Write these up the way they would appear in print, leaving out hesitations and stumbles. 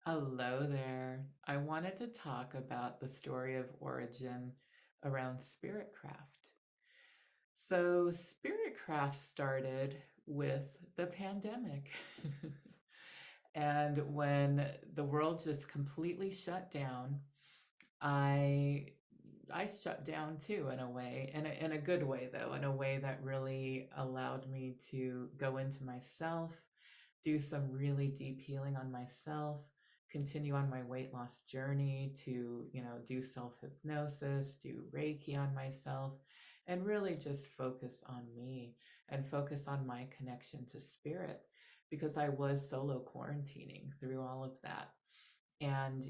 Hello there. I wanted to talk about the story of origin around SpiritCraft. So, SpiritCraft started with the pandemic. And when the world just completely shut down, I I shut down too in a way, in a good way though, in a way that really allowed me to go into myself, do some really deep healing on myself, continue on my weight loss journey to, do self hypnosis, do Reiki on myself, and really just focus on me and focus on my connection to spirit because I was solo quarantining through all of that. And,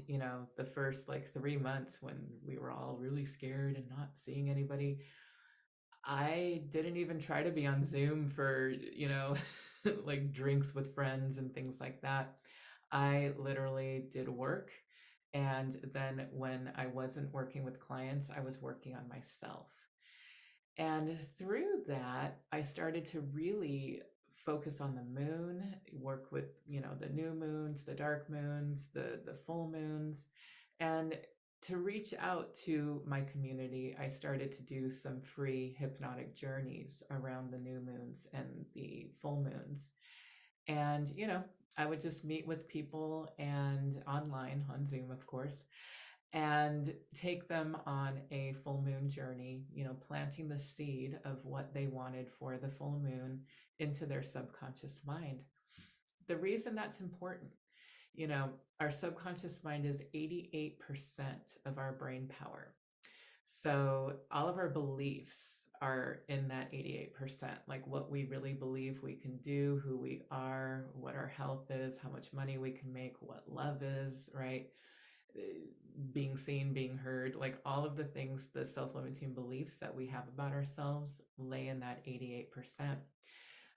the first like 3 months when we were all really scared and not seeing anybody, I didn't even try to be on Zoom for, like drinks with friends and things like that. I literally did work. And then when I wasn't working with clients, I was working on myself. And through that, I started to really focus on the moon, work with, the new moons, the dark moons, the full moons, and to reach out to my community, I started to do some free hypnotic journeys around the new moons and the full moons. And, I would just meet with people and online on Zoom, of course, and take them on a full moon journey, planting the seed of what they wanted for the full moon into their subconscious mind. The reason that's important, you know, our subconscious mind is 88% of our brain power. So all of our beliefs are in that 88%, like what we really believe we can do, who we are, what our health is, how much money we can make, what love is, right? Being seen, being heard, like all of the things, the self limiting beliefs that we have about ourselves lay in that 88%.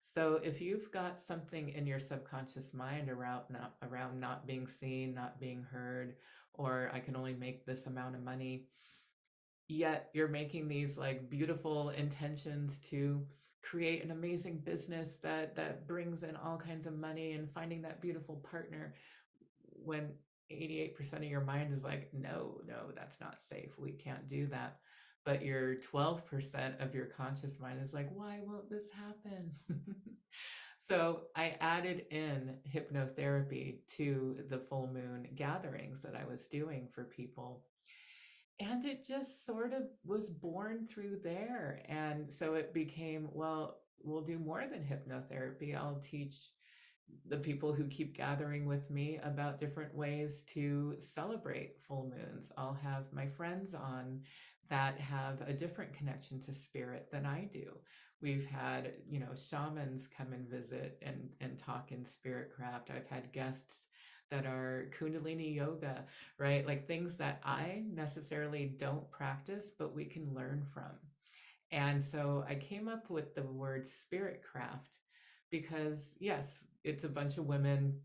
So if you've got something in your subconscious mind around not being seen, not being heard, or I can only make this amount of money, yet you're making these like beautiful intentions to create an amazing business that brings in all kinds of money and finding that beautiful partner, when 88% of your mind is like, no, no, that's not safe, we can't do that, but your 12% of your conscious mind is like, why won't this happen? So I added in hypnotherapy to the full moon gatherings that I was doing for people, and it just sort of was born through there. And so it became, well, we'll do more than hypnotherapy. I'll teach the people who keep gathering with me about different ways to celebrate full moons. I'll have my friends on that have a different connection to spirit than I do. We've had, shamans come and visit and talk in SpiritCraft. I've had guests that are Kundalini yoga, right? Like things that I necessarily don't practice, but we can learn from. And so I came up with the word SpiritCraft because, yes, it's a bunch of women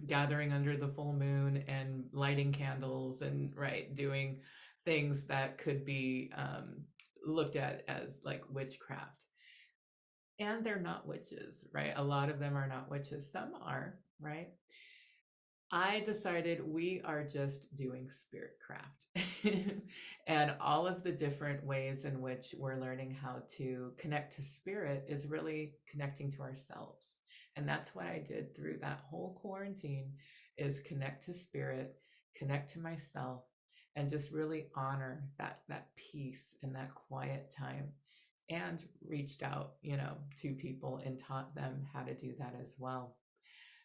gathering under the full moon and lighting candles and, right, doing things that could be looked at as like witchcraft. And they're not witches, right? A lot of them are not witches. Some are, right? I decided we are just doing SpiritCraft and all of the different ways in which we're learning how to connect to spirit is really connecting to ourselves. And that's what I did through that whole quarantine, is connect to spirit, connect to myself, and just really honor that peace and that quiet time, and reached out, to people and taught them how to do that as well.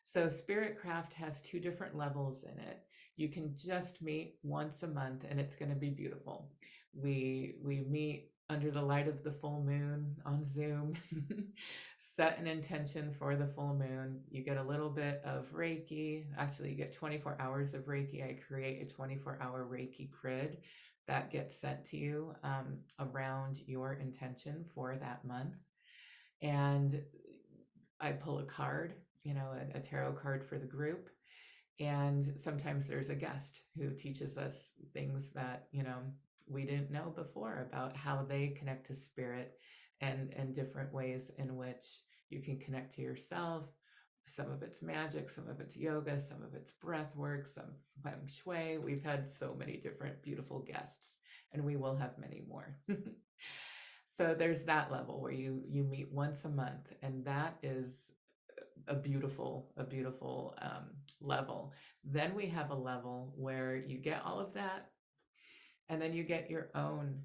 So SpiritCraft has two different levels in it. You can just meet once a month and it's going to be beautiful. We meet under the light of the full moon on Zoom, set an intention for the full moon. You get a little bit of Reiki. Actually, you get 24 hours of Reiki. I create a 24-hour Reiki grid that gets sent to you around your intention for that month. And I pull a card, a tarot card for the group. And sometimes there's a guest who teaches us things that, we didn't know before about how they connect to spirit, and different ways in which you can connect to yourself Some of it's magic, some of it's yoga, some of it's breath work, some feng shui. We've had so many different beautiful guests, and we will have many more. So there's that level where you meet once a month, and that is a beautiful level. Then we have a level where you get all of that, and then you get your own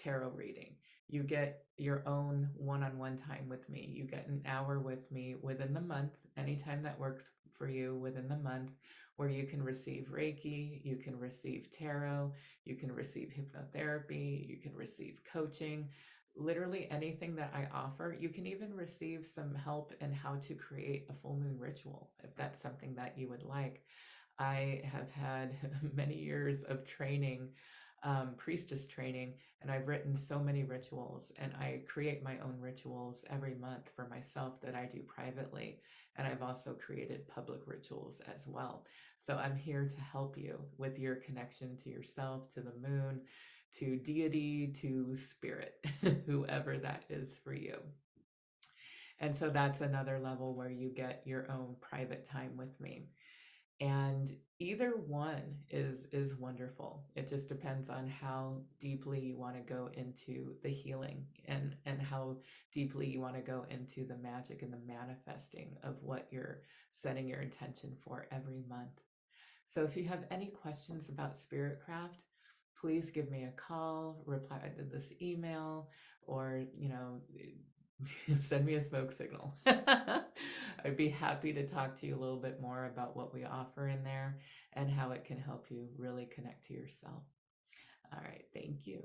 tarot reading. You get your own one-on-one time with me. You get an hour with me within the month, anytime that works for you within the month, where you can receive Reiki, you can receive tarot, you can receive hypnotherapy, you can receive coaching, literally anything that I offer. You can even receive some help in how to create a full moon ritual if that's something that you would like. I have had many years of training, priestess training, and I've written so many rituals, and I create my own rituals every month for myself that I do privately. And I've also created public rituals as well. So I'm here to help you with your connection to yourself, to the moon, to deity, to spirit, whoever that is for you. And so that's another level where you get your own private time with me. And either one is wonderful. It just depends on how deeply you want to go into the healing, and how deeply you want to go into the magic and the manifesting of what you're setting your intention for every month. So if you have any questions about SpiritCraft, please give me a call, reply to this email, or send me a smoke signal. I'd be happy to talk to you a little bit more about what we offer in there and how it can help you really connect to yourself. All right, thank you.